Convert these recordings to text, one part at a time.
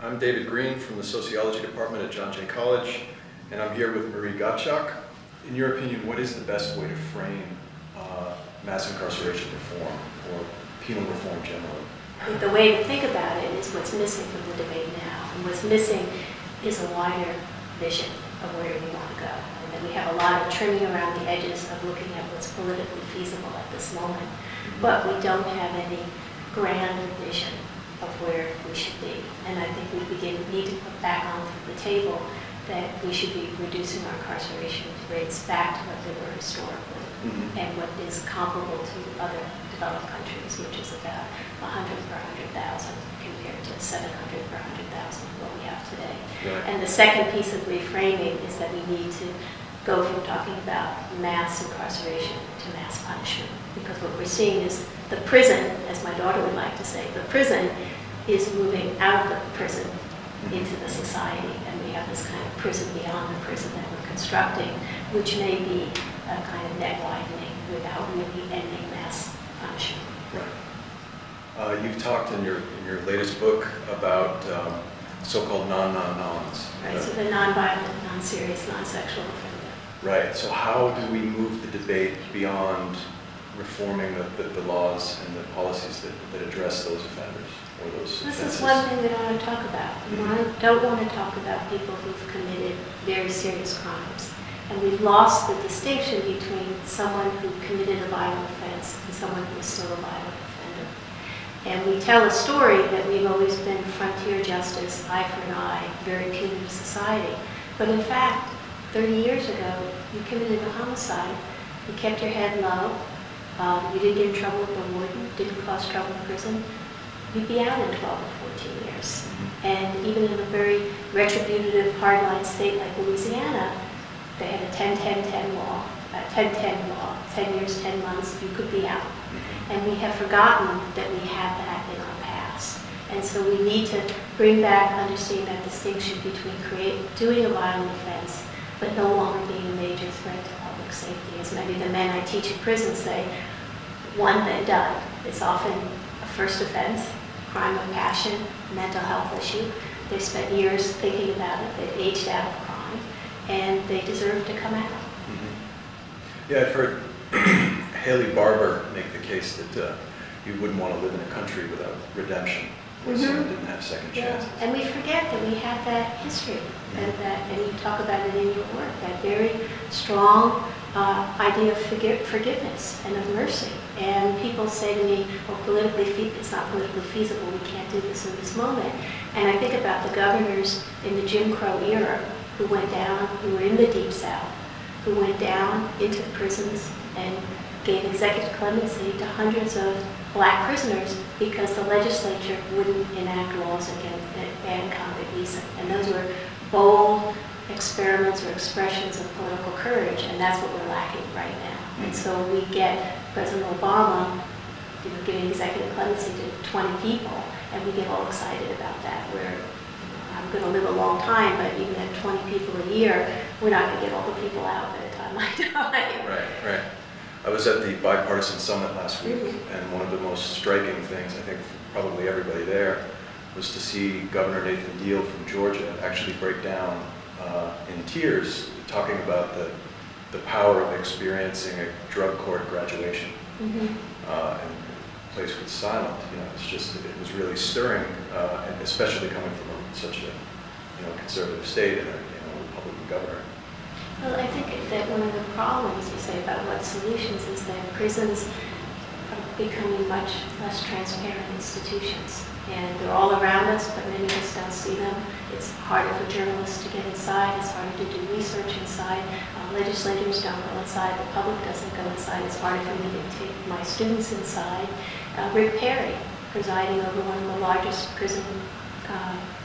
I'm David Green from the Sociology Department at John Jay College, and I'm here with Marie Gottschalk. In your opinion, what is the best way to frame mass incarceration reform, or penal reform generally? The way to think about it is what's missing from the debate now. And what's missing is a wider vision of where we want to go. And that we have a lot of trimming around the edges of looking at what's politically feasible at this moment. But we don't have any grand vision of where we should be. And I think we need to put back onto the table that we should be reducing our incarceration rates back to what they were historically, and what is comparable to other developed countries, which is about 100 per 100,000 compared to 700 per 100,000 what we have today. Right. And the second piece of reframing is that we need to go from talking about mass incarceration to mass punishment, because what we're seeing is the prison, as my daughter would like to say, the prison is moving out of the prison into the society, and we have this kind of prison beyond the prison that we're constructing, which may be a kind of net widening without really ending mass punishment. Right. You've talked in your latest book about so-called non-non-nons. Right, so the non-violent, non-serious, non-sexual offender. Right, so how do we move the debate beyond reforming the laws and the policies that address those offenders or those This offenses? is one thing we don't want to talk about. We don't want to talk about people who've committed very serious crimes. And we've lost the distinction between someone who committed a violent offense and someone who is still a violent offender. And we tell a story that we've always been frontier justice, eye for an eye, very punitive society. But in fact, 30 years ago, you committed a homicide, you kept your head low, you didn't get in trouble with the warden, didn't cause trouble in prison, you'd be out in 12 or 14 years. And even in a very retributive, hardline state like Louisiana, they had a 10-10-10 law, 10-10 law, 10 years, 10 months, you could be out. And we have forgotten that we have that in our past. And so we need to bring back, understand that distinction between doing a violent offense, but no longer being a major threat to public safety. As many of the men I teach in prison say, one then done. It's often a first offense, crime of passion, mental health issue. They spent years thinking about it, they've aged out of crime, and they deserve to come out. Yeah, I've heard Haley Barbour make the case that you wouldn't want to live in a country without redemption, where someone didn't have second chances. And we forget that we have that history, and you talk about it in your work, that very strong idea of forgiveness and of mercy. And people say to me, well, it's not politically feasible, we can't do this in this moment. And I think about the governors in the Jim Crow era who were in the Deep South, who went down into the prisons and gave executive clemency to hundreds of black prisoners because the legislature wouldn't enact laws against ban convict leasing. And those were bold experiments or expressions of political courage, and that's what we're lacking right now. And so we get President Obama giving executive clemency to 20 people, and we get all excited about that, where I'm going to live a long time, but even at 20 people a year, we're not going to get all the people out by the time I die. Right. I was at the bipartisan summit last week, and one of the most striking things, I think for probably everybody there, was to see Governor Nathan Deal from Georgia actually break down in tears, talking about the power of experiencing a drug court graduation. And the place was silent. It was really stirring, and especially coming from such a conservative state and a Republican governor. Well, I think that one of the problems you say about what solutions is that prisons are becoming much less transparent institutions. And they're all around us, but many of us don't see them. It's harder for journalists to get inside. It's harder to do research inside. Legislators don't go inside. The public doesn't go inside. It's harder for me to take my students inside. Rick Perry, presiding over one of the largest prison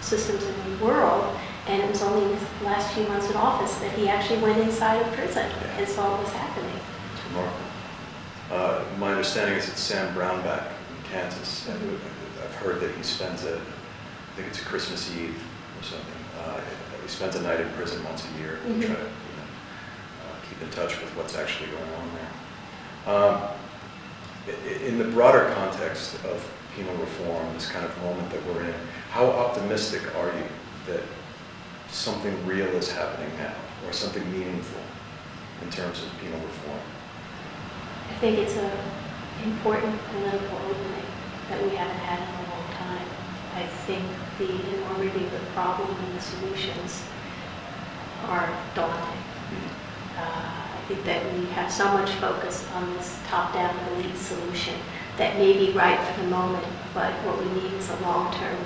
systems in the world, and it was only in his last few months in office that he actually went inside a prison and saw what was happening. It's remarkable. My understanding is it's Sam Brownback in Kansas. I've heard that he spends I think it's Christmas Eve or something. He spends a night in prison once a year to try to keep in touch with what's actually going on there. In the broader context of penal reform, this kind of moment that we're in, how optimistic are you that something real is happening now, or something meaningful in terms of penal reform? I think it's an important political opening that we haven't had in a long time. I think the enormity of the problem and the solutions are daunting. I think that we have so much focus on this top-down elite solution that may be right for the moment, but what we need is a long-term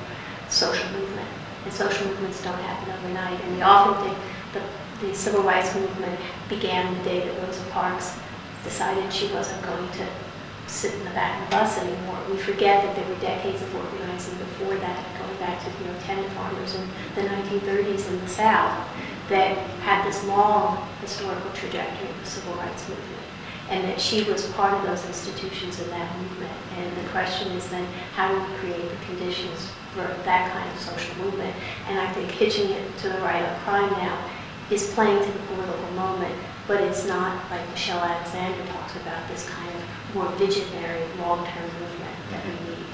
social movement. And social movements don't happen overnight. And we often think the civil rights movement began the day that Rosa Parks decided she wasn't going to sit in the back of the bus anymore. We forget that there were decades of organizing before that, going back to tenant farmers in the 1930s in the South, that had this long historical trajectory of the civil rights movement, and that she was part of those institutions in that movement. And the question is then, how do we create the conditions for that kind of social movement? And I think hitching it to the right of crime now is playing to the political moment, but it's not like Michelle Alexander talks about, this kind of more visionary, long-term movement that we need.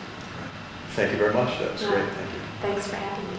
Thank you very much. That was great. Thank you. Thanks for having me.